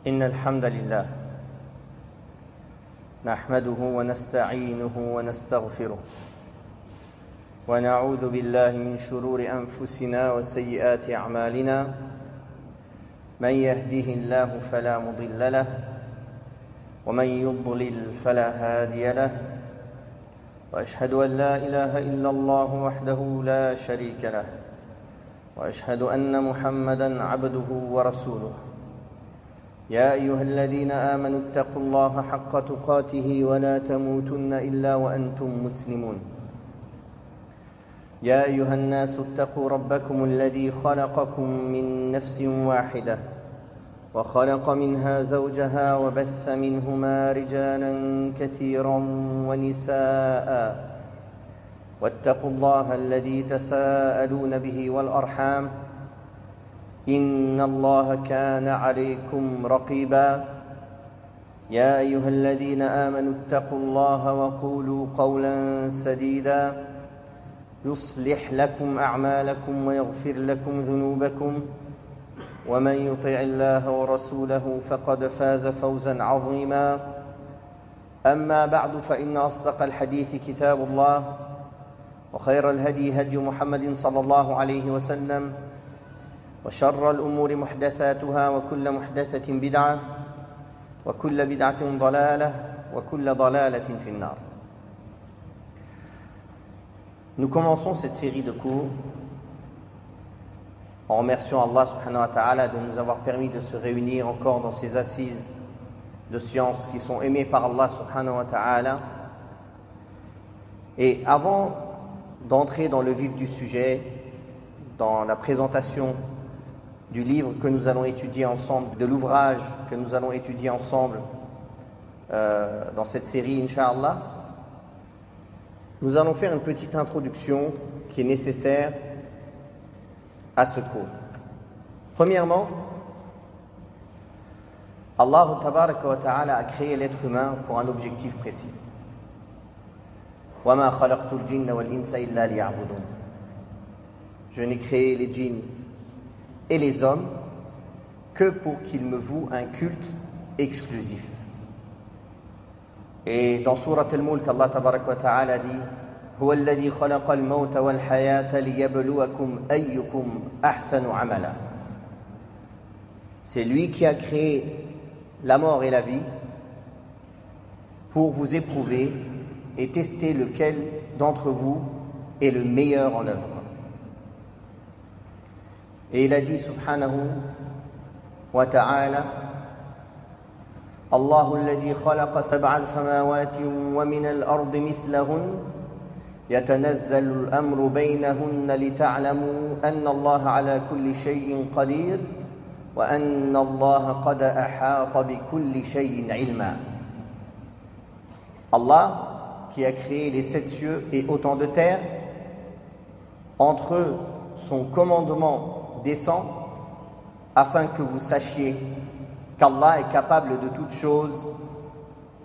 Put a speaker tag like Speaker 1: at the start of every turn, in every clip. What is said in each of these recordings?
Speaker 1: إن الحمد لله نحمده ونستعينه ونستغفره ونعوذ بالله من شرور أنفسنا وسيئات أعمالنا من يهده الله فلا مضل له ومن يضلل فلا هادي له وأشهد أن لا إله إلا الله وحده لا شريك له وأشهد أن محمدًا عبده ورسوله يا أيها الذين آمنوا اتقوا الله حق تقاته ولا تموتن إلا وأنتم مسلمون يا أيها الناس اتقوا ربكم الذي خلقكم من نفس واحدة وخلق منها زوجها وبث منهما رجالا كثيرا ونساء واتقوا الله الذي تساءلون به والأرحام إن الله كان عليكم رقيبا يا أيها الذين آمنوا اتقوا الله وقولوا قولا سديدا يصلح لكم أعمالكم ويغفر لكم ذنوبكم ومن يطع الله ورسوله فقد فاز فوزا عظيما أما بعد فإن أصدق الحديث كتاب الله وخير الهدي هدي محمد صلى الله عليه وسلم وشر الأمور محدثاتها وكل محدثة بدعة وكل بدعة ضلالة وكل ضلالة في النار. Nous commençons cette série de cours en remerciant Allah subhanahu wa ta'ala de nous avoir permis de se réunir encore dans ces assises de sciences qui sont aimées par Allah subhanahu wa ta'ala. Et avant d'entrer dans le vif du sujet, dans la présentation du livre que nous allons étudier ensemble, de l'ouvrage que nous allons étudier ensemble dans cette série, Inch'Allah, nous allons faire une petite introduction qui est nécessaire à ce cours. Premièrement, Allah tabaraka wa ta'ala a créé l'être humain pour un objectif précis. وَمَا خَلَقْتُ الْجِنَّ وَالْإِنسَ إِلَّا لِيَعْبُدُونَ. Je n'ai créé les djinns et les hommes que pour qu'ils me vouent un culte exclusif. Et dans Surat Al-Mulk, Allah tabaraka wa ta'ala dit هو الذي خلق الموت والحياة ليبلوكم أيكم أحسن عملا. C'est lui qui a créé la mort et la vie pour vous éprouver et tester lequel d'entre vous est le meilleur en œuvre. Et il a dit subhanahu wa ta'ala الله الذي خلق سبع سماوات ومن الأرض مثلهن يتنزل الأمر بينهن لتعلموا أن الله على كل شيء قدير وأن الله قد أحاط بكل شيء علما. Allah qui a créé les 7 cieux et autant de terres, entre eux son commandement descend afin que vous sachiez qu'Allah est capable de toutes choses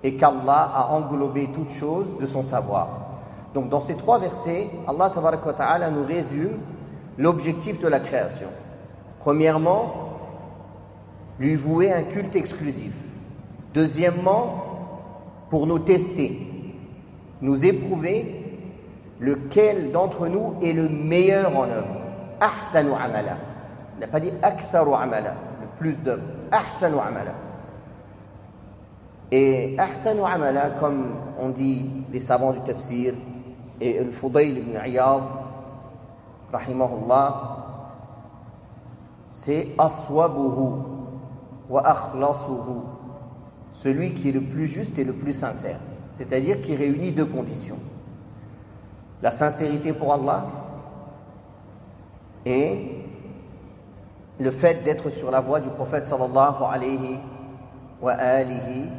Speaker 1: et qu'Allah a englobé toutes choses de son savoir. Donc dans ces 3 versets, Allah tabaraka wa ta'ala nous résume l'objectif de la création. Premièrement, lui vouer un culte exclusif. Deuxièmement, pour nous tester, nous éprouver lequel d'entre nous est le meilleur en œuvre. Ahsanu amala. Il n'a pas dit aktharu amala, le plus d'œuvres. Ahsanu amala. Et ahsanu amala, comme on dit les savants du tafsir, et Al-Fudayl ibn Iyad, rahimahullah, c'est aswabuhu wa akhlasuhu, celui qui est le plus juste et le plus sincère, c'est-à-dire qui réunit 2 conditions: la sincérité pour Allah et le fait d'être sur la voie du prophète sallallahu alayhi wa alihi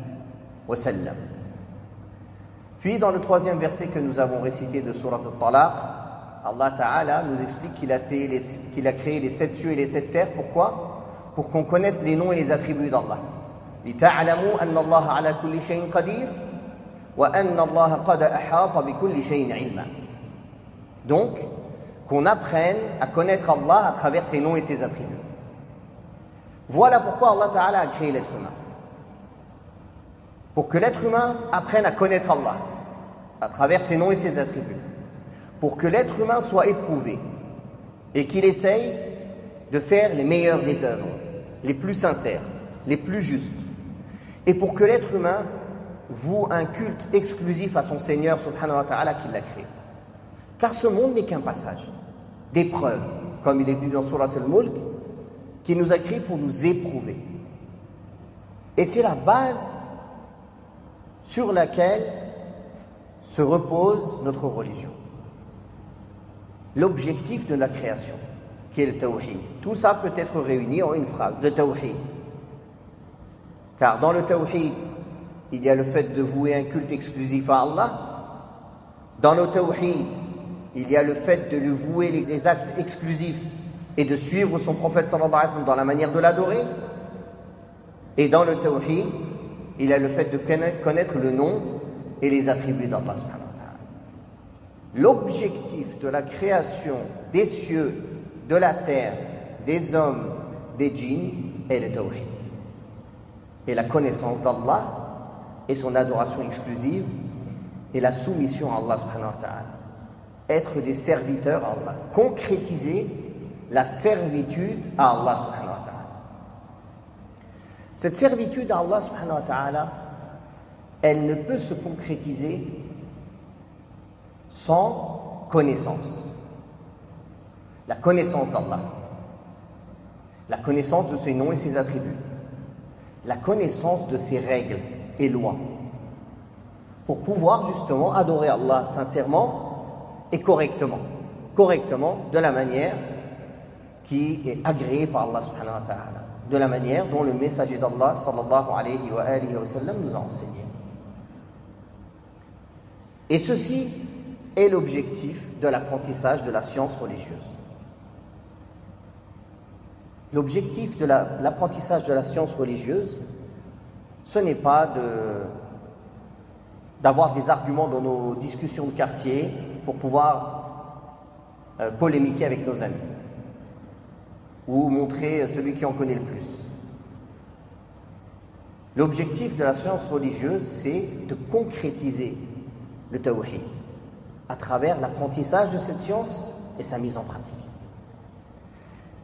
Speaker 1: wa sallam. Puis dans le 3e verset que nous avons récité de Surat Al-Talaq, Allah Ta'ala nous explique qu'il a créé les 7 cieux et les 7 terres. Pourquoi? Pour qu'on connaisse les noms et les attributs d'Allah. لِتَعْلَمُوا أَنَّ اللَّهَ عَلَى كُلِّ شَيْءٍ قَدِيرٌ وَأَنَّ اللَّهَ قَدْ أَحَاطَ بِكُلِّ شَيْءٍ عِلْمًا. Donc, qu'on apprenne à connaître Allah à travers ses noms et ses attributs. Voilà pourquoi Allah Ta'ala a créé l'être humain. Pour que l'être humain apprenne à connaître Allah à travers ses noms et ses attributs. Pour que l'être humain soit éprouvé et qu'il essaye de faire les meilleures des œuvres, les plus sincères, les plus justes. Et pour que l'être humain voue un culte exclusif à son Seigneur subhanahu wa ta'ala qui l'a créé. Car ce monde n'est qu'un passage d'épreuves, comme il est dit dans Surat al-Mulk, qui nous a créés pour nous éprouver. Et c'est la base sur laquelle se repose notre religion. L'objectif de la création, qui est le tawhid. Tout ça peut être réuni en une phrase, le tawhid. Car dans le tawhid, il y a le fait de vouer un culte exclusif à Allah. Dans le tawhid, il y a le fait de lui vouer les actes exclusifs et de suivre son prophète sallallahu alayhi wa sallam dans la manière de l'adorer. Et dans le tawhid, il y a le fait de connaître le nom et les attributs d'Allah subhanahu wa ta'ala. L'objectif de la création des cieux, de la terre, des hommes, des djinns est le tawhid. Et la connaissance d'Allah et son adoration exclusive et la soumission à Allah subhanahu wa ta'ala. Être des serviteurs à Allah. Concrétiser la servitude à Allah subhanahu wa ta'ala. Cette servitude à Allah subhanahu wa ta'ala, elle ne peut se concrétiser sans connaissance. La connaissance d'Allah. La connaissance de ses noms et ses attributs. La connaissance de ses règles et lois. Pour pouvoir justement adorer Allah sincèrement et correctement. Correctement, de la manière qui est agréée par Allah subhanahu wa ta'ala. De la manière dont le messager d'Allah sallallahu alayhi wa alihi wa sallam nous a enseigné. Et ceci est l'objectif de l'apprentissage de la science religieuse. L'objectif de l'apprentissage de la science religieuse, ce n'est pas d'avoir des arguments dans nos discussions de quartier pour pouvoir polémiquer avec nos amis ou montrer celui qui en connaît le plus. L'objectif de la science religieuse, c'est de concrétiser le tawhid à travers l'apprentissage de cette science et sa mise en pratique.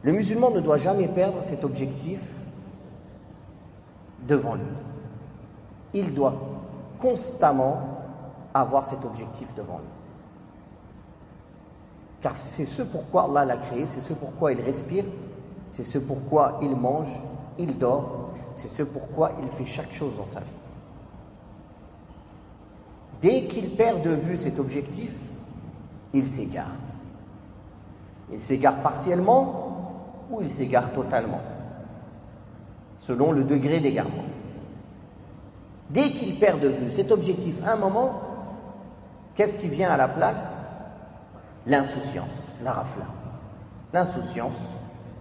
Speaker 1: Le musulman ne doit jamais perdre cet objectif devant lui. Il doit constamment avoir cet objectif devant lui. Car c'est ce pourquoi Allah l'a créé, c'est ce pourquoi il respire, c'est ce pourquoi il mange, il dort, c'est ce pourquoi il fait chaque chose dans sa vie. Dès qu'il perd de vue cet objectif, il s'égare. Il s'égare partiellement ou il s'égare totalement, selon le degré d'égarement. Dès qu'il perd de vue cet objectif à un moment, qu'est-ce qui vient à la place? L'insouciance, la rafla. L'insouciance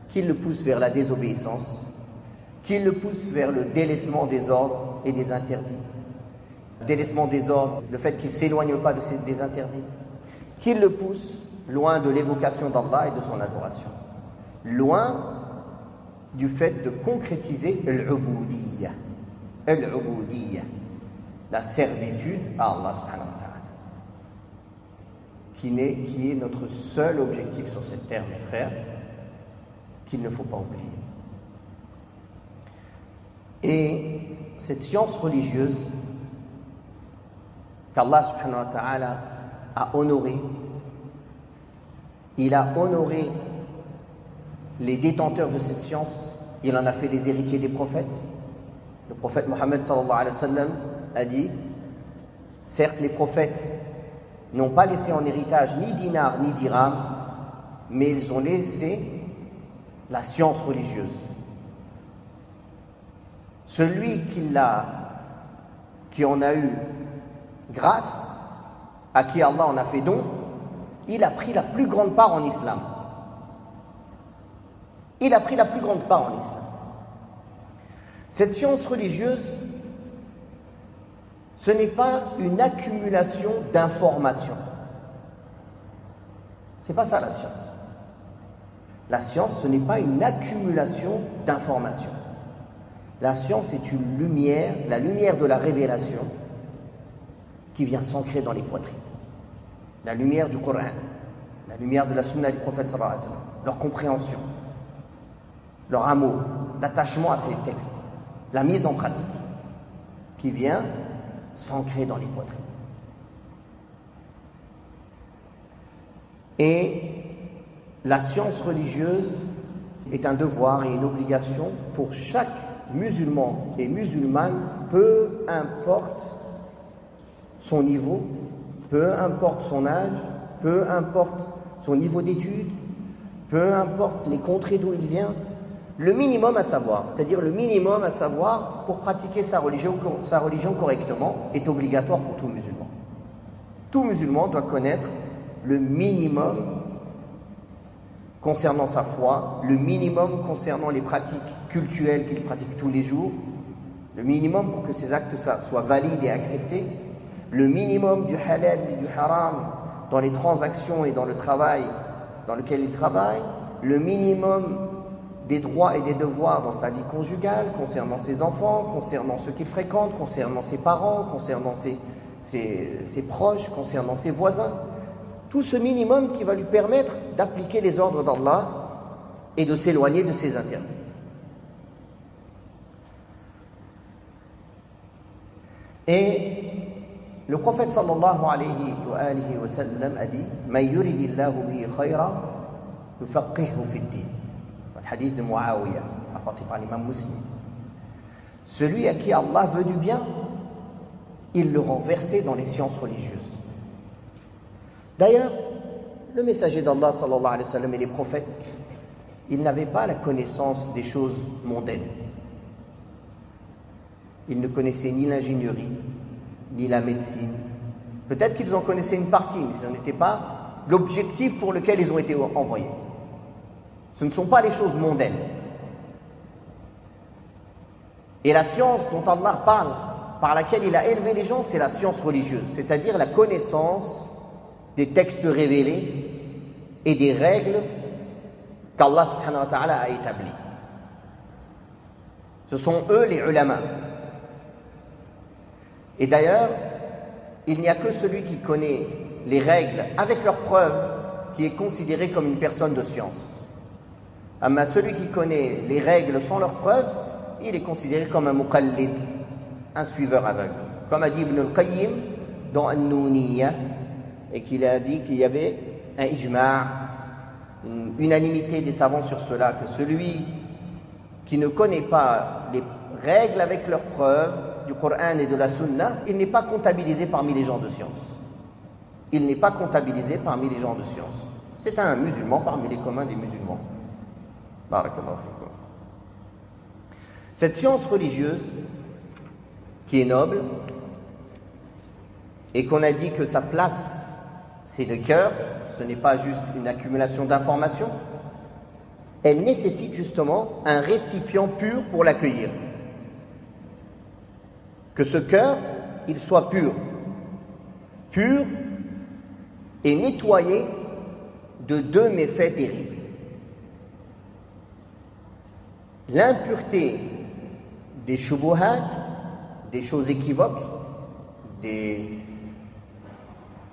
Speaker 1: qui le pousse vers la désobéissance, qui le pousse vers le délaissement des ordres et des interdits. Le délaissement des ordres, le fait qu'il ne s'éloigne pas des interdits, qui le pousse loin de l'évocation d'Allah et de son adoration. Loin du fait de concrétiser al-ubudiyya, la servitude à Allah subhanahu wa ta'ala, qui est notre seul objectif sur cette terre, mes frères, qu'il ne faut pas oublier. Et cette science religieuse qu'Allah subhanahu wa ta'ala a honorée, il a honoré les détenteurs de cette science, il en a fait les héritiers des prophètes. Le prophète Mohammed sallallahu alayhi wa sallam a dit, certes les prophètes n'ont pas laissé en héritage ni dinar ni dirham, mais ils ont laissé la science religieuse. Celui qui en a eu grâce, à qui Allah en a fait don, il a pris la plus grande part en islam. Il a pris la plus grande part en islam. Cette science religieuse, ce n'est pas une accumulation d'informations. C'est pas ça la science. La science, ce n'est pas une accumulation d'informations. La science est une lumière, la lumière de la révélation qui vient s'ancrer dans les poitrines. La lumière du Coran, la lumière de la sunna du prophète sallallahu alayhi wa sallam, leur compréhension, leur amour, l'attachement à ces textes, la mise en pratique qui vient s'ancrer dans les poitrines. Et la science religieuse est un devoir et une obligation pour chaque musulman et musulmane, peu importe son niveau, peu importe son âge, peu importe son niveau d'études, peu importe les contrées d'où il vient, le minimum à savoir, c'est-à-dire le minimum à savoir pour pratiquer sa religion correctement, est obligatoire pour tout musulman. Tout musulman doit connaître le minimum concernant sa foi, le minimum concernant les pratiques cultuelles qu'il pratique tous les jours, le minimum pour que ses actes soient valides et acceptés, le minimum du halal et du haram dans les transactions et dans le travail dans lequel il travaille, le minimum des droits et des devoirs dans sa vie conjugale, concernant ses enfants, concernant ceux qu'il fréquente, concernant ses parents, concernant ses proches, concernant ses voisins. Tout ce minimum qui va lui permettre d'appliquer les ordres d'Allah et de s'éloigner de ses interdits. Et le prophète sallallahu alayhi wa sallam a dit « Man yuridillahu bihi khayra yufaqihu fi ddin » le hadith de Muawiyah, rapporté par l'imam Muslim. Celui à qui Allah veut du bien, il le rend versé dans les sciences religieuses. D'ailleurs, le messager d'Allah sallallahu alayhi wa sallam et les prophètes, ils n'avaient pas la connaissance des choses mondaines. Ils ne connaissaient ni l'ingénierie, ni la médecine. Peut-être qu'ils en connaissaient une partie, mais ce n'était pas l'objectif pour lequel ils ont été envoyés. Ce ne sont pas les choses mondaines. Et la science dont Allah parle, par laquelle il a élevé les gens, c'est la science religieuse, c'est-à-dire la connaissance des textes révélés et des règles qu'Allah subhanahu wa ta'ala a établies. Ce sont eux les ulama. Et d'ailleurs, il n'y a que celui qui connaît les règles avec leurs preuves qui est considéré comme une personne de science. Mais celui qui connaît les règles sans leurs preuves, il est considéré comme un muqallid, un suiveur aveugle. Comme a dit Ibn al-Qayyim dans An-Nouniyya, et qu'il a dit qu'il y avait un ijma', une unanimité des savants sur cela, que celui qui ne connaît pas les règles avec leurs preuves du Coran et de la Sunna, il n'est pas comptabilisé parmi les gens de science. Il n'est pas comptabilisé parmi les gens de science. C'est un musulman parmi les communs des musulmans. Barakallahu fikum. Cette science religieuse, qui est noble, et qu'on a dit que sa place, c'est le cœur, ce n'est pas juste une accumulation d'informations, elle nécessite justement un récipient pur pour l'accueillir. Que ce cœur, il soit pur et nettoyé de deux méfaits terribles. L'impureté des shubuhat, des choses équivoques,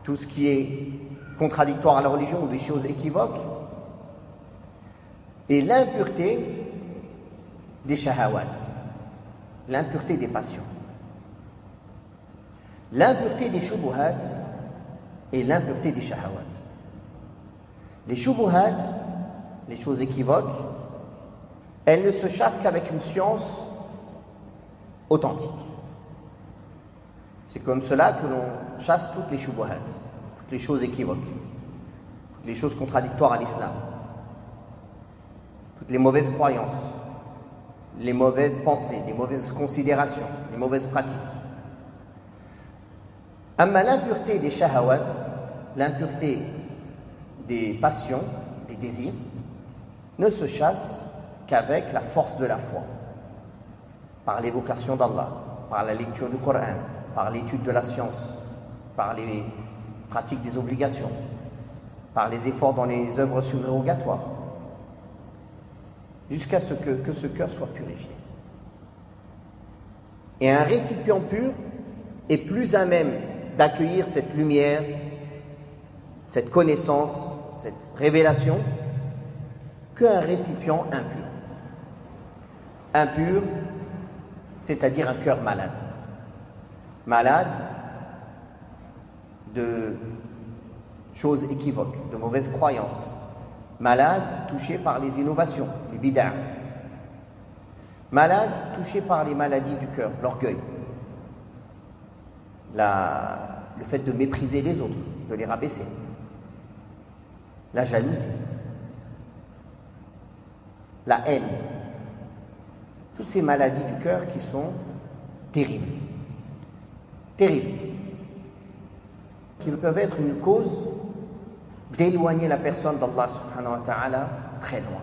Speaker 1: tout ce qui est contradictoire à la religion ou des choses équivoques, et l'impureté des shahawat, l'impureté des passions. L'impureté des shubuhat et l'impureté des shahawat. Les shubuhat, les choses équivoques, elles ne se chassent qu'avec une science authentique. C'est comme cela que l'on chasse toutes les shubuhat, toutes les choses équivoques, toutes les choses contradictoires à l'islam, toutes les mauvaises croyances, les mauvaises pensées, les mauvaises considérations, les mauvaises pratiques. Amma l'impureté des shahawat, l'impureté des passions, des désirs, ne se chasse qu'avec la force de la foi, par l'évocation d'Allah, par la lecture du Coran, par l'étude de la science, par les pratiques des obligations, par les efforts dans les œuvres subrogatoires. jusqu'à ce que ce cœur soit purifié. Et un récipient pur est plus à même d'accueillir cette lumière, cette connaissance, cette révélation, qu'un récipient impur. Impur, c'est-à-dire un cœur malade. Malade de choses équivoques, de mauvaises croyances. Malade, touché par les innovations, les bid'ah. Malade, touché par les maladies du cœur, l'orgueil. Le fait de mépriser les autres, de les rabaisser. La jalousie. La haine. Toutes ces maladies du cœur qui sont terribles. Terribles. Qui peuvent être une cause d'éloigner la personne d'Allah subhanahu wa ta'ala très loin.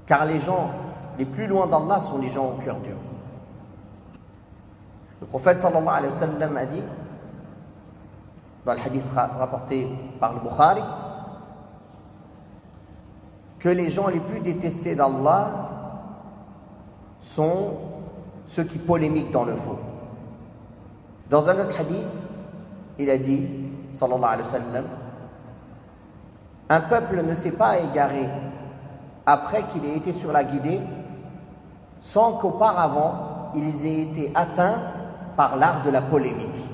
Speaker 1: Car les gens les plus loin d'Allah sont les gens au cœur dur. Le prophète sallallahu alayhi wa sallam a dit, dans le hadith rapporté par le Bukhari, que les gens les plus détestés d'Allah sont ceux qui polémiquent dans le faux. Dans un autre hadith, il a dit, sallallahu alayhi wa sallam, un peuple ne s'est pas égaré après qu'il ait été sur la guidée sans qu'auparavant ils aient été atteints par l'art de la polémique.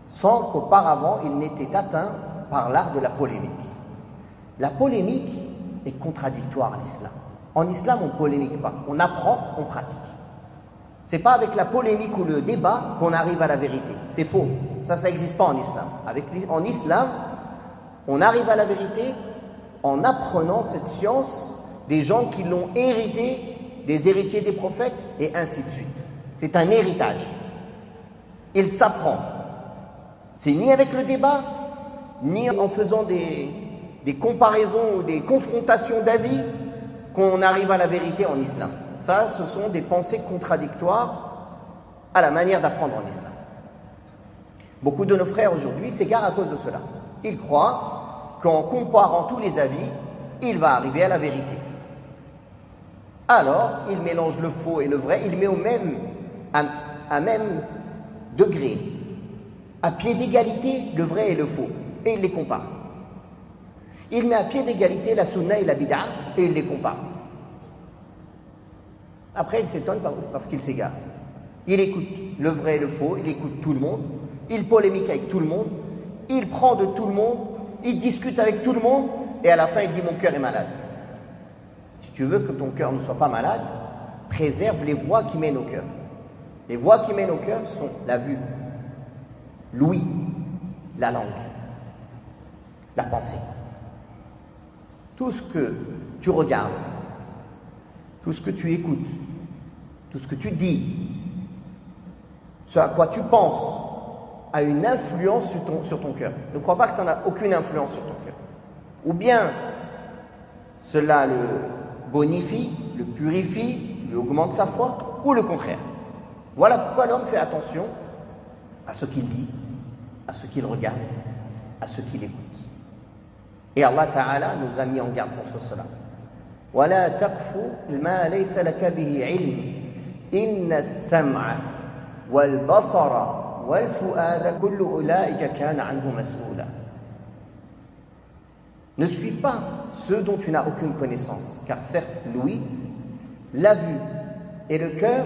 Speaker 1: Sans qu'auparavant ils n'aient été atteints par l'art de la polémique. La polémique est contradictoire à l'islam. En islam, on ne polémique pas. On apprend, on pratique. C'est pas avec la polémique ou le débat qu'on arrive à la vérité. C'est faux. Ça n'existe pas en islam. En islam, on arrive à la vérité en apprenant cette science des gens qui l'ont hérité, des héritiers des prophètes, et ainsi de suite. C'est un héritage. Il s'apprend. C'est ni avec le débat, ni en faisant des comparaisons ou des confrontations d'avis qu'on arrive à la vérité en islam. Ça, ce sont des pensées contradictoires à la manière d'apprendre en islam. Beaucoup de nos frères aujourd'hui s'égarent à cause de cela. Ils croient qu'en comparant tous les avis, il va arriver à la vérité. Alors, ils mélangent le faux et le vrai, ils mettent à même degré, à pied d'égalité, le vrai et le faux, et ils les comparent. Il met à pied d'égalité la sunna et la bid'a, et il les compare. Après, il s'étonne parce qu'il s'égare. Il écoute le vrai et le faux, il écoute tout le monde, il polémique avec tout le monde, il prend de tout le monde, il discute avec tout le monde, et à la fin, il dit « mon cœur est malade ». Si tu veux que ton cœur ne soit pas malade, préserve les voies qui mènent au cœur. Les voies qui mènent au cœur sont la vue, l'ouïe, la langue, la pensée. Tout ce que tu regardes, tout ce que tu écoutes, tout ce que tu dis, ce à quoi tu penses, a une influence sur ton cœur. Ne crois pas que ça n'a aucune influence sur ton cœur. Ou bien cela le bonifie, le purifie, lui augmente sa foi, ou le contraire. Voilà pourquoi l'homme fait attention à ce qu'il dit, à ce qu'il regarde, à ce qu'il écoute. Et Allah Ta'ala nous a mis en garde contre cela. وَلَا تَقْفُ مَا لَيْسَ لَكَ بِهِ عِلْمٍ إِنَّ السَّمْعَ وَالْبَصَرَ وَالْفُؤَادَ كُلُّ أُولَٰئِكَ كَانَ عَنْهُ مَسْئُولًا. Ne suis pas ceux dont tu n'as aucune connaissance, car certes, l'ouïe, la vue et le cœur,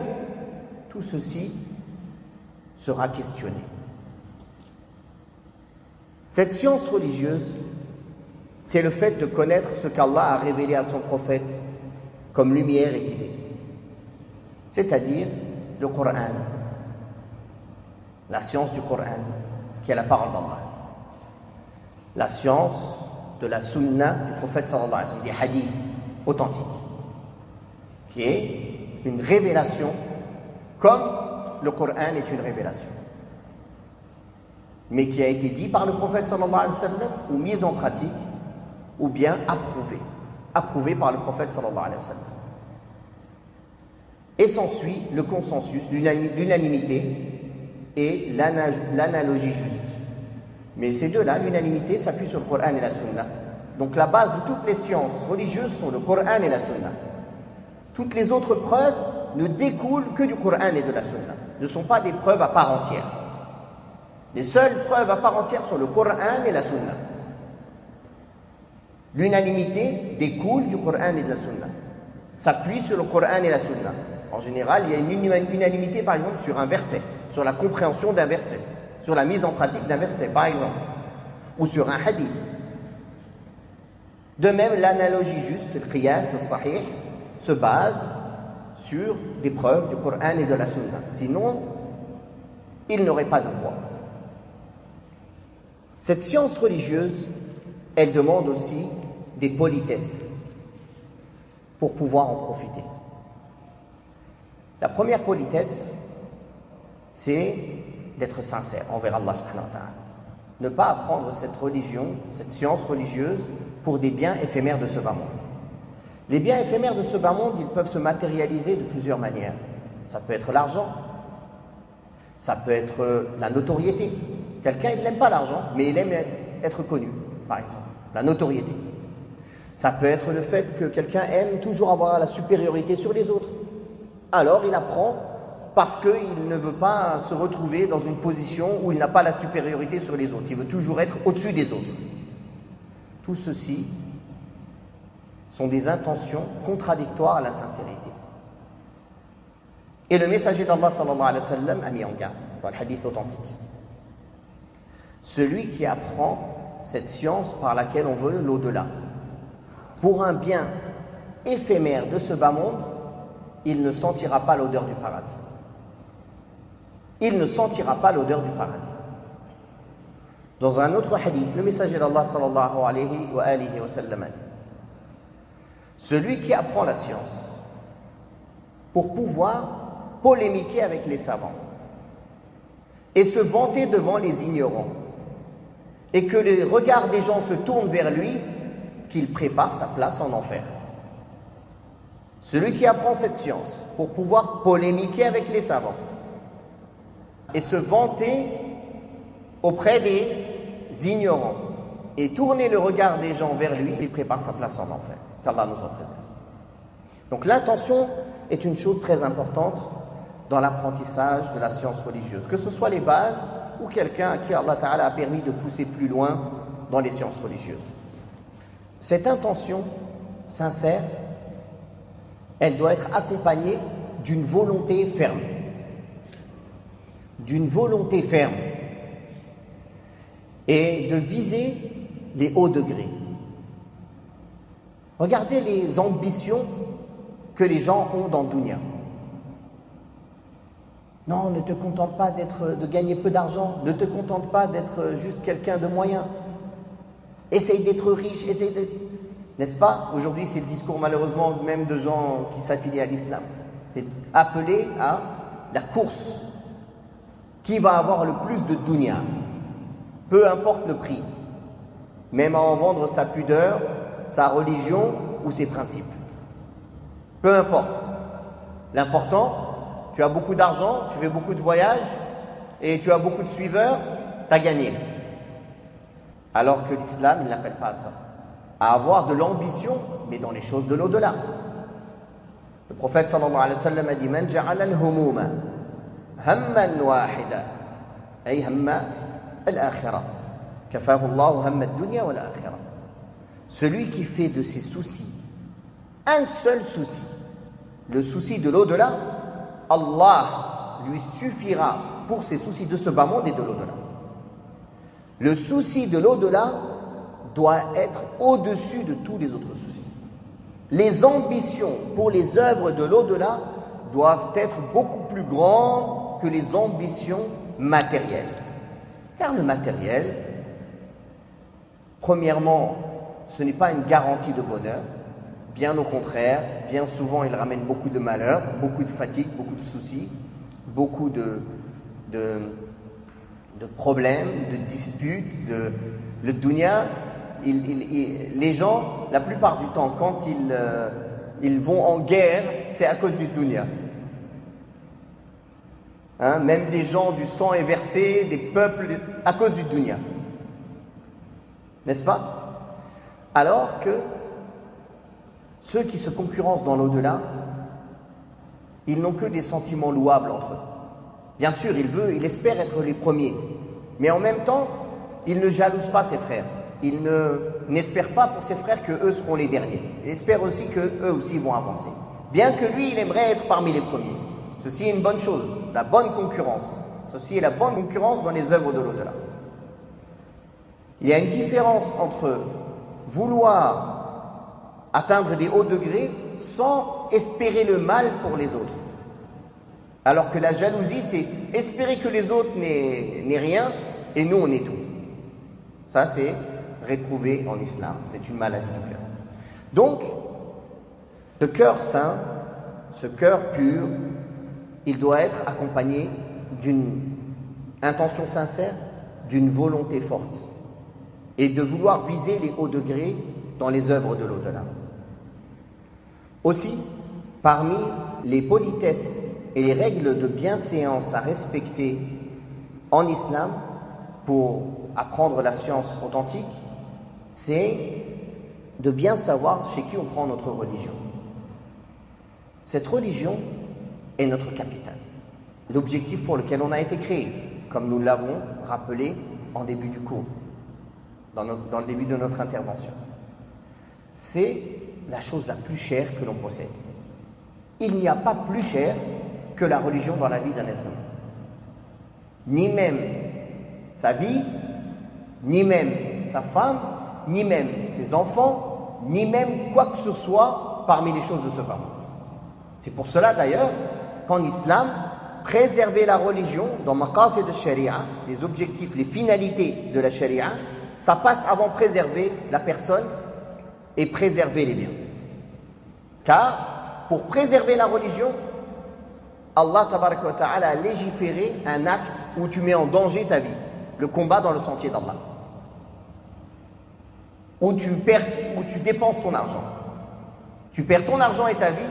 Speaker 1: tout ceci sera questionné. Cette science religieuse, c'est le fait de connaître ce qu'Allah a révélé à son prophète comme lumière et guidée. C'est-à-dire le Coran, la science du Coran, qui est la parole d'Allah. La science de la sunna du prophète sallallahu alayhi wa sallam, des hadiths authentiques, qui est une révélation comme le Coran est une révélation, mais qui a été dit par le prophète sallallahu alayhi wa sallam ou mise en pratique ou bien approuvé par le prophète sallallahu alayhi wa sallam. Et s'ensuit le consensus, l'unanimité et l'analogie juste. Mais ces deux-là, l'unanimité s'appuie sur le Coran et la Sunna. Donc la base de toutes les sciences religieuses sont le Coran et la Sunna. Toutes les autres preuves ne découlent que du Coran et de la Sunna, ne sont pas des preuves à part entière. Les seules preuves à part entière sont le Coran et la Sunna. L'unanimité découle du Coran et de la Sunna, s'appuie sur le Coran et la Sunna. En général, il y a une unanimité par exemple sur un verset, sur la compréhension d'un verset, sur la mise en pratique d'un verset par exemple, ou sur un hadith. De même, l'analogie juste, le qiyas, le sahih, se base sur des preuves du Coran et de la Sunna. Sinon, il n'aurait pas de poids. Cette science religieuse, elle demande aussi des politesses pour pouvoir en profiter. La première politesse, c'est d'être sincère envers Allah subhanahu wa ta'ala. Ne pas apprendre cette religion, cette science religieuse pour des biens éphémères de ce bas monde. Les biens éphémères de ce bas monde, ils peuvent se matérialiser de plusieurs manières. Ça peut être l'argent, ça peut être la notoriété. Quelqu'un, il n'aime pas l'argent, mais il aime être connu, par exemple. La notoriété. Ça peut être le fait que quelqu'un aime toujours avoir la supériorité sur les autres. Alors il apprend parce qu'il ne veut pas se retrouver dans une position où il n'a pas la supériorité sur les autres. Il veut toujours être au-dessus des autres. Tout ceci sont des intentions contradictoires à la sincérité. Et le messager d'Allah sallallahu alayhi wa sallam a mis en garde dans le hadith authentique. Celui qui apprend cette science par laquelle on veut l'au-delà, pour un bien éphémère de ce bas monde, il ne sentira pas l'odeur du paradis. Il ne sentira pas l'odeur du paradis. Dans un autre hadith, le messager d'Allah sallallahu alayhi wa sallam a dit: celui qui apprend la science pour pouvoir polémiquer avec les savants et se vanter devant les ignorants, et que les regards des gens se tournent vers lui, qu'il prépare sa place en enfer. Celui qui apprend cette science pour pouvoir polémiquer avec les savants et se vanter auprès des ignorants et tourner le regard des gens vers lui, il prépare sa place en enfer. Qu'Allah nous en préserve. Donc l'intention est une chose très importante dans l'apprentissage de la science religieuse, que ce soit les bases ou quelqu'un à qui Allah Ta'ala a permis de pousser plus loin dans les sciences religieuses. Cette intention sincère, elle doit être accompagnée d'une volonté ferme. D'une volonté ferme. Et de viser les hauts degrés. Regardez les ambitions que les gens ont dans le dunya. Non, ne te contente pas de gagner peu d'argent, ne te contente pas d'être juste quelqu'un de moyen. Essaye d'être riche, essaye d'être... N'est-ce pas? Aujourd'hui, c'est le discours malheureusement même de gens qui s'affilient à l'islam. C'est appelé à la course. Qui va avoir le plus de dunya? Peu importe le prix. Même à en vendre sa pudeur, sa religion ou ses principes. Peu importe. L'important, tu as beaucoup d'argent, tu fais beaucoup de voyages et tu as beaucoup de suiveurs, tu as gagné. Alors que l'islam, il n'appelle pas à ça. À avoir de l'ambition, mais dans les choses de l'au-delà. Le prophète sallallahu alayhi wa sallam a dit: Man ja'ala al-humuma hamman wahida, ay hamma al-akhirah, kafahu Allahu hamma ad-dunya wal akhirah. Celui qui fait de ses soucis un seul souci, le souci de l'au-delà, Allah lui suffira pour ses soucis de ce bas monde et de l'au-delà. Le souci de l'au-delà doit être au-dessus de tous les autres soucis. Les ambitions pour les œuvres de l'au-delà doivent être beaucoup plus grandes que les ambitions matérielles. Car le matériel, premièrement, ce n'est pas une garantie de bonheur. Bien au contraire, bien souvent il ramène beaucoup de malheur, beaucoup de fatigue, beaucoup de soucis, beaucoup de problèmes, de disputes. Le dunya, les gens, la plupart du temps, quand ils vont en guerre, c'est à cause du dunya. Hein, même des gens, du sang est versé, des peuples, à cause du dunya. N'est-ce pas? Alors que ceux qui se concurrencent dans l'au-delà, ils n'ont que des sentiments louables entre eux. Bien sûr, il espère être les premiers, mais en même temps, il ne jalouse pas ses frères. Il n'espère pas pour ses frères qu'eux seront les derniers. Il espère aussi qu'eux aussi vont avancer. Bien que lui, il aimerait être parmi les premiers. Ceci est une bonne chose, la bonne concurrence. Ceci est la bonne concurrence dans les œuvres de l'au-delà. Il y a une différence entre vouloir atteindre des hauts degrés sans espérer le mal pour les autres. Alors que la jalousie, c'est espérer que les autres n'aient rien et nous, on est tout. Ça, c'est réprouvé en islam. C'est une maladie du cœur. Donc, ce cœur saint, ce cœur pur, il doit être accompagné d'une intention sincère, d'une volonté forte et de vouloir viser les hauts degrés dans les œuvres de l'au-delà. Aussi, parmi les politesses et les règles de bienséance à respecter en islam pour apprendre la science authentique, c'est de bien savoir chez qui on prend notre religion. Cette religion est notre capitale, l'objectif pour lequel on a été créé, comme nous l'avons rappelé en début du cours, dans le début de notre intervention. C'est la chose la plus chère que l'on possède. Il n'y a pas plus cher que la religion dans la vie d'un être humain. Ni même sa vie, ni même sa femme, ni même ses enfants, ni même quoi que ce soit parmi les choses de ce bas. C'est pour cela d'ailleurs qu'en islam, préserver la religion dans maqasid al-sharia, les objectifs, les finalités de la sharia, ça passe avant préserver la personne et préserver les biens. Car pour préserver la religion, Allah tabaraka wa ta'ala a légiféré un acte où tu mets en danger ta vie, le combat dans le sentier d'Allah, où tu dépenses ton argent. Tu perds ton argent et ta vie,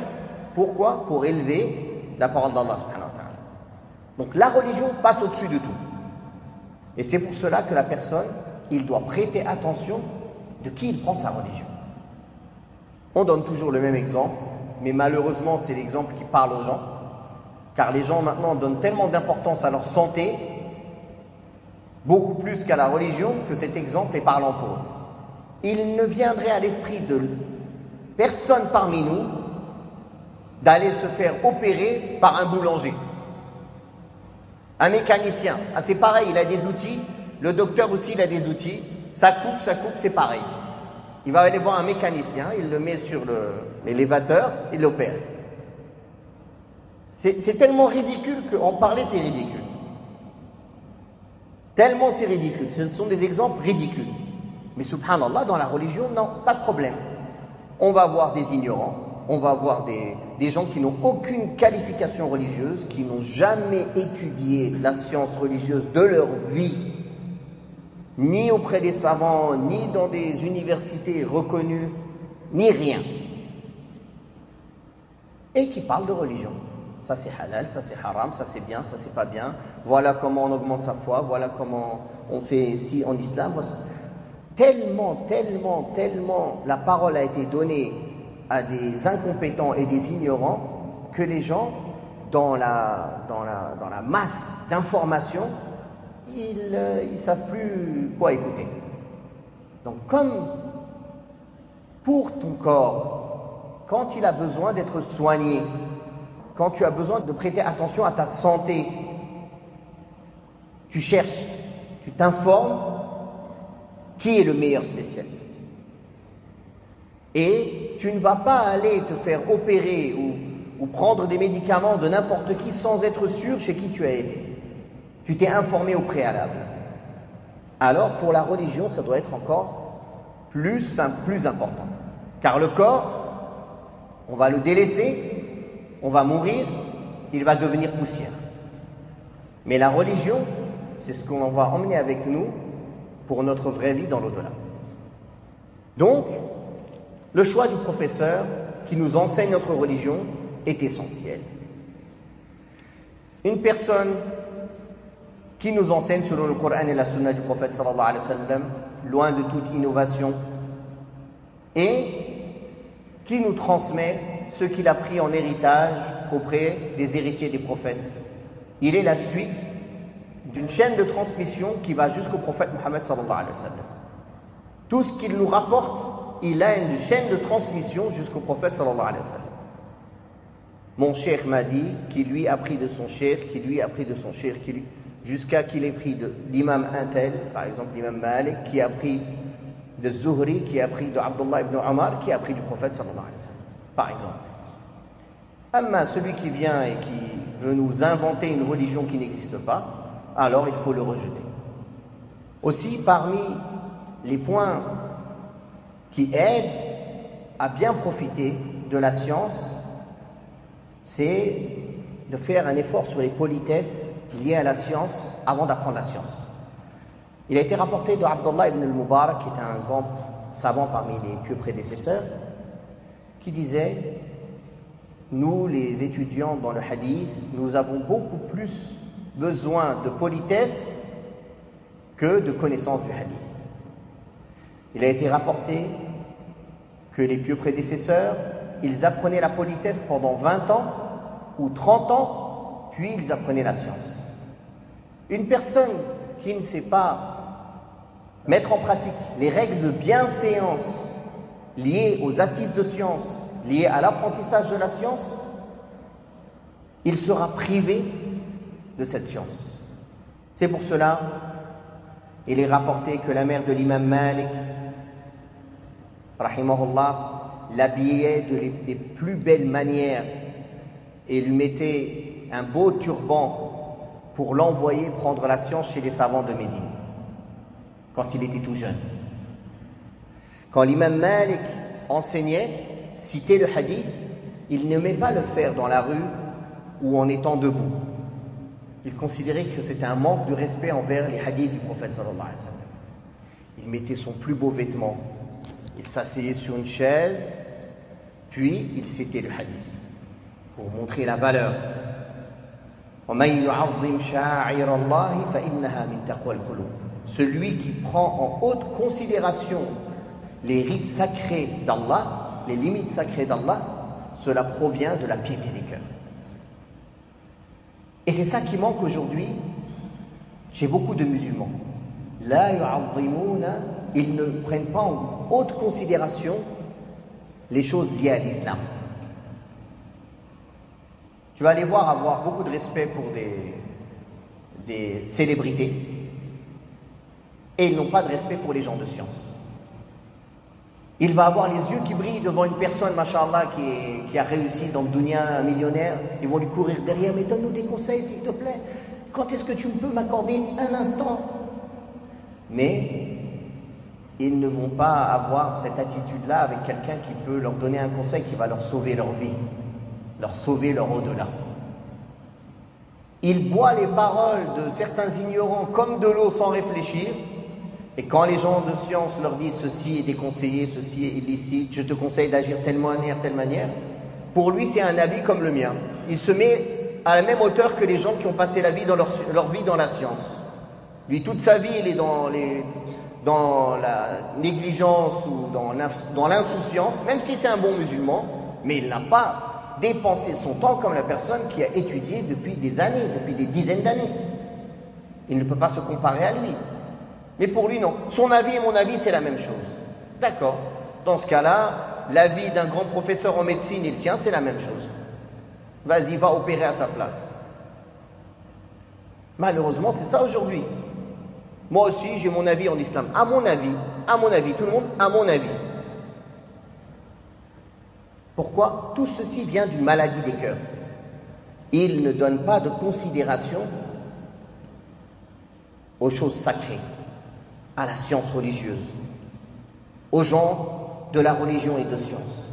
Speaker 1: pourquoi? Pour élever la parole d'Allah subhanahu wa ta'ala. Donc la religion passe au-dessus de tout. Et c'est pour cela que la personne, il doit prêter attention de qui il prend sa religion. On donne toujours le même exemple, mais malheureusement c'est l'exemple qui parle aux gens, car les gens maintenant donnent tellement d'importance à leur santé, beaucoup plus qu'à la religion, que cet exemple est parlant pour eux. Il ne viendrait à l'esprit de personne parmi nous d'aller se faire opérer par un boulanger, un mécanicien. Ah, c'est pareil, il a des outils, le docteur aussi il a des outils, ça coupe, c'est pareil. Il va aller voir un mécanicien, il le met sur l'élévateur, il l'opère. C'est tellement ridicule qu'en parler c'est ridicule. Tellement c'est ridicule, ce sont des exemples ridicules. Mais subhanallah, dans la religion, non, pas de problème. On va voir des ignorants, on va voir des gens qui n'ont aucune qualification religieuse, qui n'ont jamais étudié la science religieuse de leur vie, ni auprès des savants, ni dans des universités reconnues, ni rien. Et qui parlent de religion. Ça c'est halal, ça c'est haram, ça c'est bien, ça c'est pas bien. Voilà comment on augmente sa foi, voilà comment on fait ici en islam. Tellement la parole a été donnée à des incompétents et des ignorants que les gens, dans la masse d'informations, ils savent plus quoi écouter. Donc comme pour ton corps, quand il a besoin d'être soigné, quand tu as besoin de prêter attention à ta santé, tu cherches, tu t'informes qui est le meilleur spécialiste. Et tu ne vas pas aller te faire opérer ou prendre des médicaments de n'importe qui sans être sûr chez qui tu as été. Tu t'es informé au préalable. Alors pour la religion, ça doit être encore plus important. Car le corps, on va le délaisser, on va mourir, il va devenir poussière. Mais la religion, c'est ce qu'on va emmener avec nous pour notre vraie vie dans l'au-delà. Donc, le choix du professeur qui nous enseigne notre religion est essentiel. Une personne qui nous enseigne selon le Coran et la Sunna du prophète sallallahu alayhi wa sallam, loin de toute innovation, et qui nous transmet ce qu'il a pris en héritage auprès des héritiers des prophètes. Il est la suite d'une chaîne de transmission qui va jusqu'au prophète Mohammed sallallahu alayhi wa sallam. Tout ce qu'il nous rapporte, il a une chaîne de transmission jusqu'au prophète sallallahu alayhi wa sallam. Mon cheikh m'a dit qu'il lui a pris de son cheikh, qui lui a pris de son cheikh, jusqu'à qu'il ait pris de l'imam Intel, par exemple l'imam Malik, qui a pris de Zuhri, qui a pris de Abdullah ibn Omar, qui a pris du prophète sallallahu alayhi wa sallam, par exemple. Amma celui qui vient et qui veut nous inventer une religion qui n'existe pas, alors il faut le rejeter. Aussi, parmi les points qui aident à bien profiter de la science, c'est de faire un effort sur les politesses liées à la science avant d'apprendre la science. Il a été rapporté de Abdullah ibn al-Mubarak, qui est un grand savant parmi les pieux prédécesseurs, qui disait: nous, les étudiants dans le hadith, nous avons beaucoup plus besoin de politesse que de connaissance du hadith. Il a été rapporté que les pieux prédécesseurs, ils apprenaient la politesse pendant 20 ans ou 30 ans, puis ils apprenaient la science. Une personne qui ne sait pas mettre en pratique les règles de bienséance liées aux assises de science, liées à l'apprentissage de la science, il sera privé de cette science. C'est pour cela, il est rapporté que la mère de l'imam Malik, rahimahullah, l'habillait des plus belles manières et lui mettait un beau turban pour l'envoyer prendre la science chez les savants de Médine, quand il était tout jeune. Quand l'imam Malik enseignait, citait le hadith, il n'aimait pas le faire dans la rue ou en étant debout. Il considérait que c'était un manque de respect envers les hadiths du prophète sallallahu alayhi wa sallam. Il mettait son plus beau vêtement, il s'asseyait sur une chaise, puis il citait le hadith pour montrer la valeur. Celui qui prend en haute considération les rites sacrés d'Allah, les limites sacrées d'Allah, cela provient de la piété des cœurs. Et c'est ça qui manque aujourd'hui chez beaucoup de musulmans. Ils ne prennent pas en haute considération les choses liées à l'islam. Tu vas aller voir avoir beaucoup de respect pour des célébrités, et ils n'ont pas de respect pour les gens de science. Il va avoir les yeux qui brillent devant une personne, machallah, qui a réussi dans le dunya, un millionnaire. Ils vont lui courir derrière: mais donne-nous des conseils, s'il te plaît. Quand est-ce que tu peux m'accorder un instant? Mais ils ne vont pas avoir cette attitude-là avec quelqu'un qui peut leur donner un conseil qui va leur sauver leur vie, leur sauver leur au-delà. Ils boivent les paroles de certains ignorants comme de l'eau sans réfléchir. Et quand les gens de science leur disent ceci est déconseillé, ceci est illicite, je te conseille d'agir telle manière, pour lui c'est un avis comme le mien. Il se met à la même hauteur que les gens qui ont passé leur vie dans la science. Lui, toute sa vie, il est dans la négligence ou dans l'insouciance, même si c'est un bon musulman, mais il n'a pas dépensé son temps comme la personne qui a étudié depuis des années, depuis des dizaines d'années. Il ne peut pas se comparer à lui. Mais pour lui, non. Son avis et mon avis, c'est la même chose. D'accord. Dans ce cas-là, l'avis d'un grand professeur en médecine et le tien, c'est la même chose. Vas-y, va opérer à sa place. Malheureusement, c'est ça aujourd'hui. Moi aussi, j'ai mon avis en islam. À mon avis, tout le monde, à mon avis. Pourquoi? Tout ceci vient d'une maladie des cœurs. Il ne donne pas de considération aux choses sacrées, à la science religieuse, aux gens de la religion et de science,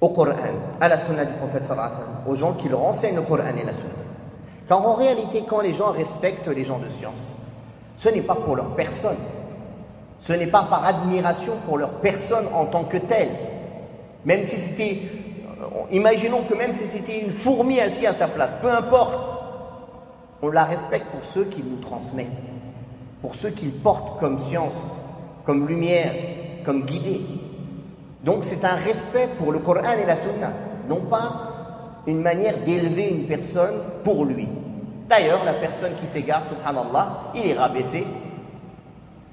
Speaker 1: au Coran, à la sunna du prophète sallallahu alayhi wa sallam, aux gens qui leur enseignent le Coran et la sunna. Car en réalité, quand les gens respectent les gens de science, ce n'est pas pour leur personne, ce n'est pas par admiration pour leur personne en tant que telle. Même si c'était, imaginons que même si c'était une fourmi assise à sa place, peu importe, on la respecte pour ceux qui nous transmettent, pour ceux qu'ils portent comme science, comme lumière, comme guidée. Donc c'est un respect pour le Coran et la Sunna, non pas une manière d'élever une personne pour lui. D'ailleurs, la personne qui s'égare, subhanallah, il est rabaissé,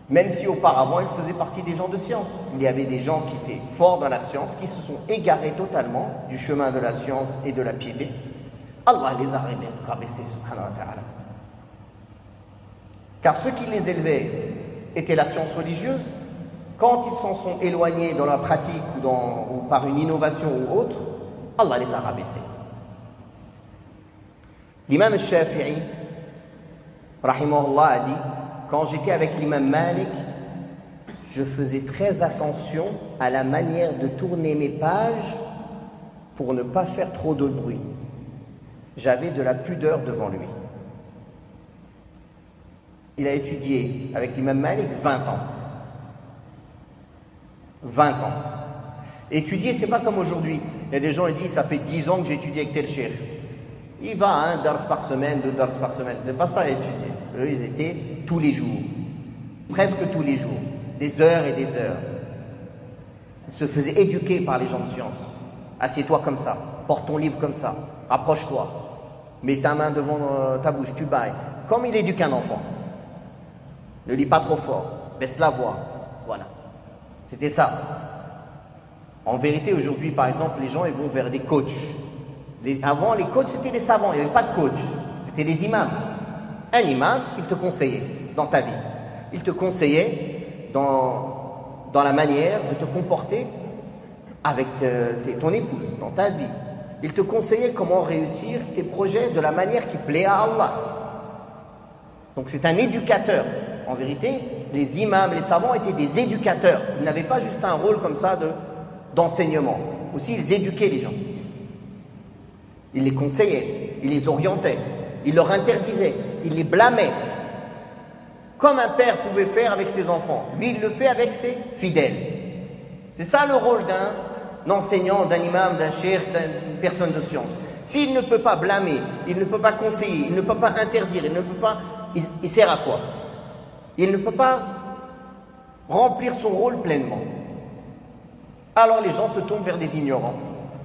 Speaker 1: même si auparavant il faisait partie des gens de science. Il y avait des gens qui étaient forts dans la science, qui se sont égarés totalement du chemin de la science et de la piété. Allah les a rabaissés, subhanahu wa ta'ala. Car ceux qui les élevaient étaient la science religieuse. Quand ils s'en sont éloignés dans la pratique ou par une innovation ou autre, Allah les a rabaissés. L'imam al-Shafi'i, rahimahullah, a dit: quand j'étais avec l'imam Malik, je faisais très attention à la manière de tourner mes pages pour ne pas faire trop de bruit. J'avais de la pudeur devant lui. Il a étudié avec l'imam Malik 20 ans. 20 ans. Étudier, c'est pas comme aujourd'hui. Il y a des gens qui disent: ça fait 10 ans que j'étudie avec tel cheikh. Il va à un dars par semaine, 2 dars par semaine. C'est pas ça à étudier. Eux, ils étaient tous les jours. Presque tous les jours. Des heures et des heures. Ils se faisaient éduquer par les gens de science. Assieds-toi comme ça. Porte ton livre comme ça. Approche-toi. Mets ta main devant ta bouche. Tu bailles. Comme il éduque un enfant. Ne lis pas trop fort. Baisse la voix. Voilà. C'était ça. En vérité, aujourd'hui, par exemple, les gens ils vont vers des coachs. Avant, les coachs, c'était les savants. Il n'y avait pas de coach. C'était les imams. Un imam, il te conseillait dans ta vie. Il te conseillait dans la manière de te comporter avec ton épouse, dans ta vie. Il te conseillait comment réussir tes projets de la manière qui plaît à Allah. Donc c'est un éducateur. En vérité, les imams, les savants étaient des éducateurs. Ils n'avaient pas juste un rôle comme ça d'enseignement. Aussi, ils éduquaient les gens. Ils les conseillaient, ils les orientaient, ils leur interdisaient, ils les blâmaient. Comme un père pouvait faire avec ses enfants. Lui, il le fait avec ses fidèles. C'est ça le rôle d'un enseignant, d'un imam, d'un cheikh, d'une personne de science. S'il ne peut pas blâmer, il ne peut pas conseiller, il ne peut pas interdire, il ne peut pas... Il sert à quoi? Il ne peut pas remplir son rôle pleinement. Alors les gens se tournent vers des ignorants.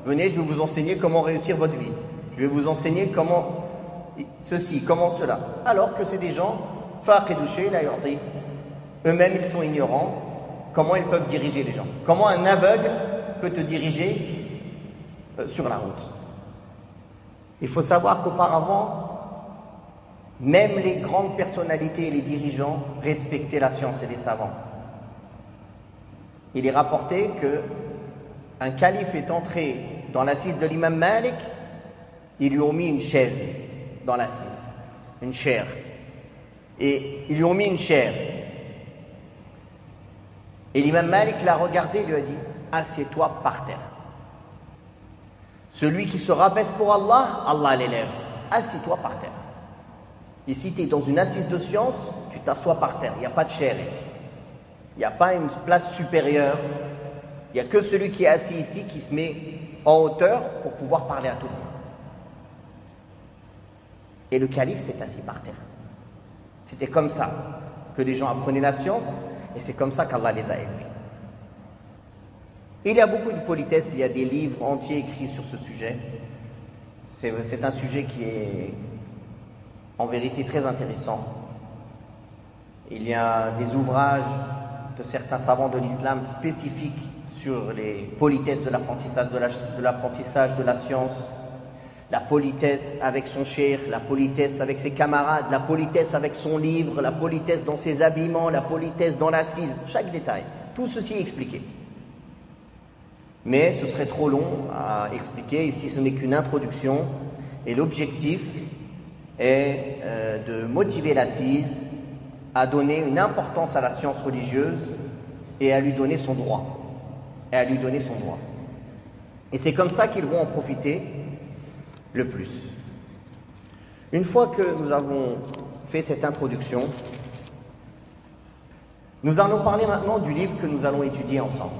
Speaker 1: Venez, je vais vous enseigner comment réussir votre vie. Je vais vous enseigner comment ceci, comment cela. Alors que c'est des gens, eux-mêmes ils sont ignorants. Comment ils peuvent diriger les gens? Comment un aveugle peut te diriger sur la route? Il faut savoir qu'auparavant, même les grandes personnalités et les dirigeants respectaient la science et les savants. Il est rapporté qu'un calife est entré dans l'assise de l'imam Malik, ils lui ont mis une chaise dans l'assise, une chaire. Et ils lui ont mis une chaire. Et l'imam Malik l'a regardé et lui a dit: assieds-toi par terre. Celui qui se rabaisse pour Allah, Allah l'élève. Assieds-toi par terre. Ici, tu es dans une assise de science, tu t'assois par terre. Il n'y a pas de chair ici. Il n'y a pas une place supérieure. Il n'y a que celui qui est assis ici qui se met en hauteur pour pouvoir parler à tout le monde. Et le calife s'est assis par terre. C'était comme ça que les gens apprenaient la science et c'est comme ça qu'Allah les a élevés. Il y a beaucoup de politesse, il y a des livres entiers écrits sur ce sujet. C'est un sujet qui est en vérité très intéressant. Il y a des ouvrages de certains savants de l'islam spécifiques sur les politesses de l'apprentissage de la science, la politesse avec son cheikh, la politesse avec ses camarades, la politesse avec son livre, la politesse dans ses habillements, la politesse dans l'assise, chaque détail. Tout ceci est expliqué. Mais ce serait trop long à expliquer. Ici, ce n'est qu'une introduction. Et l'objectif est de motiver l'assise à donner une importance à la science religieuse et à lui donner son droit. Et c'est comme ça qu'ils vont en profiter le plus. Une fois que nous avons fait cette introduction, nous allons parler maintenant du livre que nous allons étudier ensemble,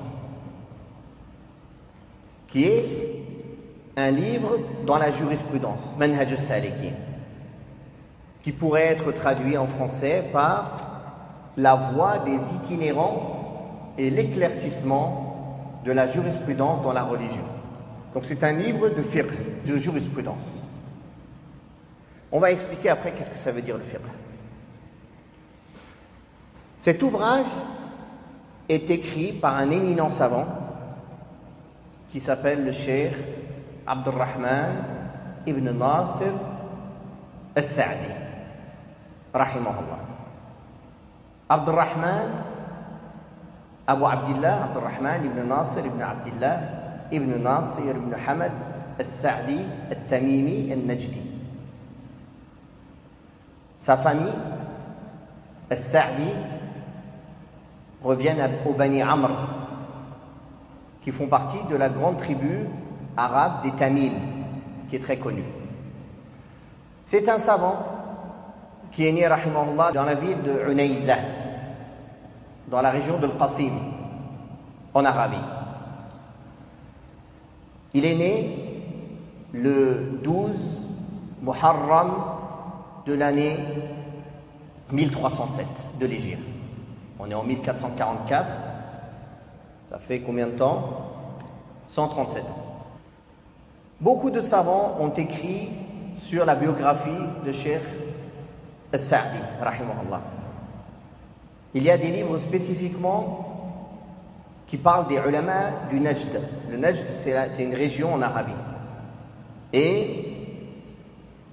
Speaker 1: qui est un livre dans la jurisprudence, Manhaj al-Salikin, qui pourrait être traduit en français par la voie des itinérants et l'éclaircissement de la jurisprudence dans la religion. Donc c'est un livre de fiqh, de jurisprudence. On va expliquer après qu'est-ce que ça veut dire le fiqh. Cet ouvrage est écrit par un éminent savant qui s'appelle le Cheikh Abdurrahman ibn Nasir al-Sa'di, rahimahullah. Abdurrahman, Abu Abdillah, Abdurrahman ibn Nasir ibn Abdillah ibn Nasir ibn Hamad al-Sa'di al-Tamimi al-Najdi. Sa famille, al-Sa'di, reviennent au Bani Amr, qui font partie de la grande tribu arabe des Tamim, qui est très connue. C'est un savant qui est né, rahimahullah, dans la ville de Unayza, dans la région de Al-Qasim, en Arabie. Il est né le 12 Muharram de l'année 1307 de l'Hégire. On est en 1444, ça fait combien de temps? 137 ans. Beaucoup de savants ont écrit sur la biographie de Cheikh al-Sa'di, rahimahullah. Il y a des livres spécifiquement qui parlent des ulama du Najd. Le Najd, c'est une région en Arabie. Et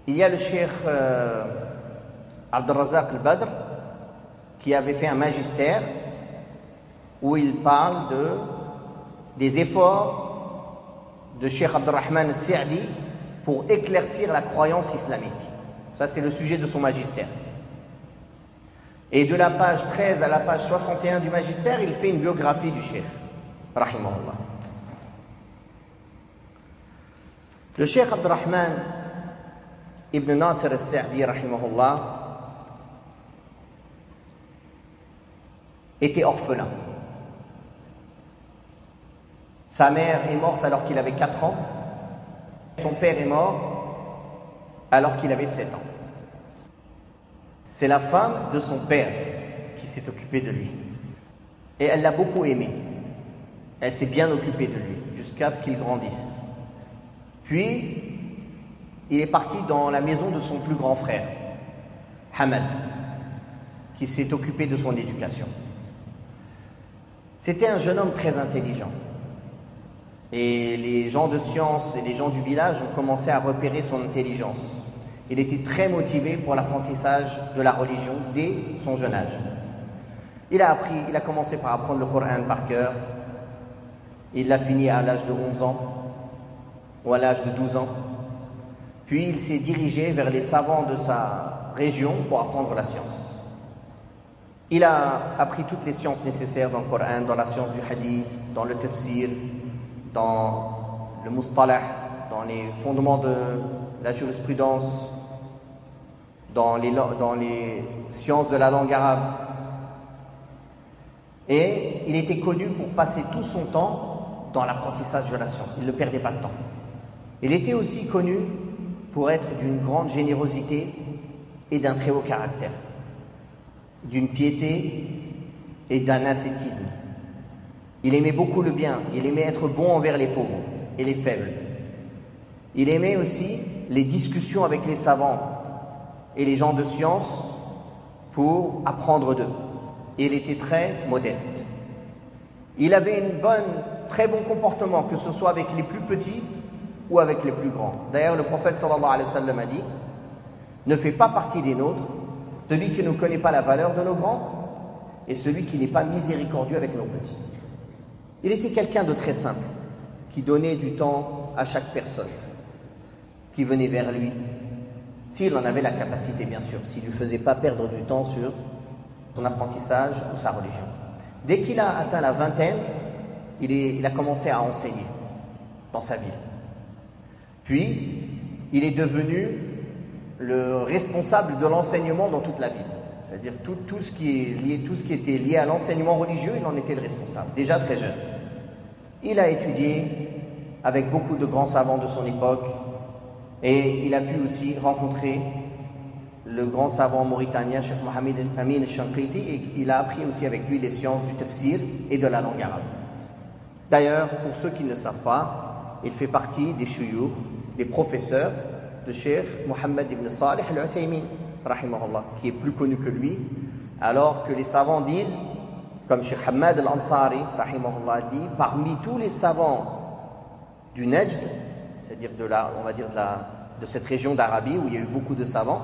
Speaker 1: il y a le Cheikh Abdelrazak al-Badr qui avait fait un magistère où il parle des efforts de Cheikh Abdurrahman al-Sa'di pour éclaircir la croyance islamique. Ça, c'est le sujet de son magistère. Et de la page 13 à la page 61 du magistère, il fait une biographie du Cheikh, rahimahullah. Le Cheikh Abdurrahman ibn Nasir al-Sa'di, rahimahullah, était orphelin. Sa mère est morte alors qu'il avait 4 ans. Son père est mort alors qu'il avait 7 ans. C'est la femme de son père qui s'est occupée de lui. Et elle l'a beaucoup aimé. Elle s'est bien occupée de lui jusqu'à ce qu'il grandisse. Puis, il est parti dans la maison de son plus grand frère, Hamad, qui s'est occupé de son éducation. C'était un jeune homme très intelligent. Et les gens de science et les gens du village ont commencé à repérer son intelligence. Il était très motivé pour l'apprentissage de la religion dès son jeune âge. Il a commencé par apprendre le Coran par cœur. Il l'a fini à l'âge de 11 ans ou à l'âge de 12 ans. Puis il s'est dirigé vers les savants de sa région pour apprendre la science. Il a appris toutes les sciences nécessaires dans le Coran, dans la science du hadith, dans le tafsir, dans le mustalah, dans les fondements de la jurisprudence, dans les sciences de la langue arabe. Et il était connu pour passer tout son temps dans l'apprentissage de la science. Il ne perdait pas de temps. Il était aussi connu pour être d'une grande générosité et d'un très haut caractère, d'une piété et d'un ascétisme. Il aimait beaucoup le bien, il aimait être bon envers les pauvres et les faibles. Il aimait aussi les discussions avec les savants et les gens de science pour apprendre d'eux. Et il était très modeste. Il avait très bon comportement, que ce soit avec les plus petits ou avec les plus grands. D'ailleurs, le prophète sallallahu alayhi wa sallam a dit: ne fait pas partie des nôtres celui qui ne connaît pas la valeur de nos grands et celui qui n'est pas miséricordieux avec nos petits. Il était quelqu'un de très simple, qui donnait du temps à chaque personne qui venait vers lui, s'il en avait la capacité, bien sûr, s'il ne lui faisait pas perdre du temps sur son apprentissage ou sa religion. Dès qu'il a atteint la vingtaine, il a commencé à enseigner dans sa ville. Puis, il est devenu le responsable de l'enseignement dans toute la ville. C'est-à-dire tout ce qui était lié à l'enseignement religieux, il en était le responsable, déjà très jeune. Il a étudié avec beaucoup de grands savants de son époque et il a pu aussi rencontrer le grand savant mauritanien Cheikh Mohamed Amin al-Shanqiti, et il a appris aussi avec lui les sciences du tafsir et de la langue arabe. D'ailleurs, pour ceux qui ne savent pas, il fait partie des shuyukh, des professeurs de Cheikh Mohammed ibn Salih al-Uthaymin, rahimahullah, qui est plus connu que lui, alors que les savants disent, comme Cheikh Hamad al-Ansari, rahimahullah, dit, parmi tous les savants du Najd, c'est-à-dire on va dire de cette région d'Arabie où il y a eu beaucoup de savants,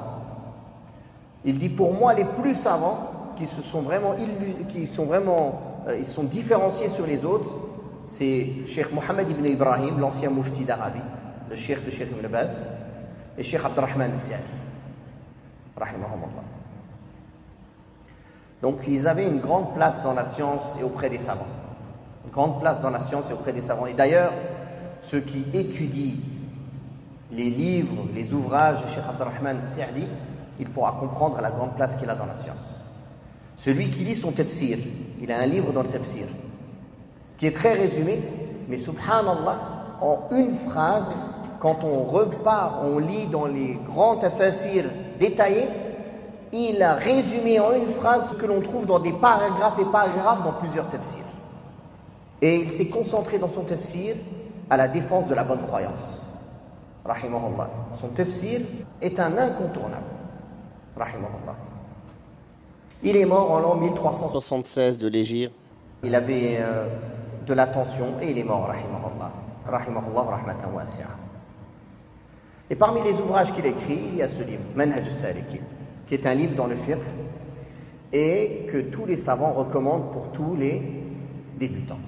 Speaker 1: il dit pour moi les plus savants qui ils sont différenciés sur les autres, c'est Cheikh Mohammed ibn Ibrahim, l'ancien mufti d'Arabie, le cheikh de Cheikh Ibn Baz, et Cheikh Abdurrahman al-Sa'di, rahimahumullah. Donc ils avaient une grande place dans la science et auprès des savants. Une grande place dans la science et auprès des savants. Et d'ailleurs, ceux qui étudient les livres, les ouvrages de Cheikh Abdurrahman al-Sa'di, il pourra comprendre la grande place qu'il a dans la science. Celui qui lit son tafsir, il a un livre dans le tafsir, qui est très résumé, mais subhanallah, en une phrase, quand on repart, on lit dans les grands tafsirs détaillés, il a résumé en une phrase ce que l'on trouve dans des paragraphes et paragraphes dans plusieurs tafsirs. Et il s'est concentré dans son tafsir à la défense de la bonne croyance. Rahimahullah. Son tafsir est un incontournable. Rahimahullah. Il est mort en l'an 1376 de l'Hégire. Il avait de l'attention et il est mort, rahimahullah. Rahimahullah rahmatan wasi'a. Et parmi les ouvrages qu'il a écrits, il y a ce livre, Manhaj al-Salikin, qui est un livre dans le fiqh et que tous les savants recommandent pour tous les débutants.